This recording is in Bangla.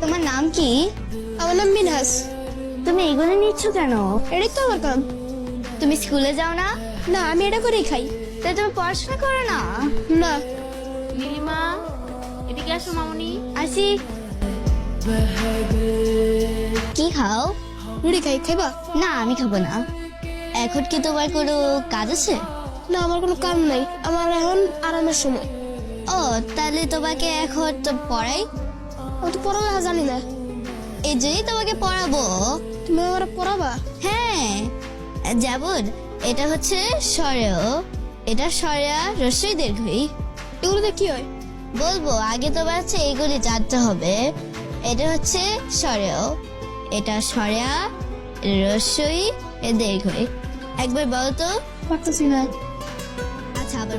তোমার নাম কি? আমার নাম মিনহাস। তুমি এগুলো নিচ্ছ কেন? এটাই তো আমার কাম। তুমি স্কুলে যাও না? না, আমি এটা করেই খাই। তাই তুমি পড়াশোনা করো না? না। নীলিমা, এদিকে আসো মামুনি। আসি। কি খাও? রুটি খাই, খাইবা? না, আমি খাবো না। এখন কি তোমার কোনো কাজ আছে? না, আমার কোনো কাম নাই, আমার এখন আরামের সময়। ও, তাহলে তোমাকে এখন তো পড়াই। আমি তো পড়ালেখা জানি না। এই জন্যই তোমাকে পড়াবো। তুমি আমার পড়াবা? হ্যাঁ, যেমন এটা হচ্ছে স্বরেয়, এটা স্বরেয়া রস্যই দীর্ঘই। এগুলোতে কি হয়? বলবো, আগে তোমার হচ্ছে এইগুলি জানতে হবে। এটা হচ্ছে স্বরেয়, এটা স্বরেয়া রস্যই দীর্ঘই। একবার বলো তো। পারতেছি না। আচ্ছা, আবার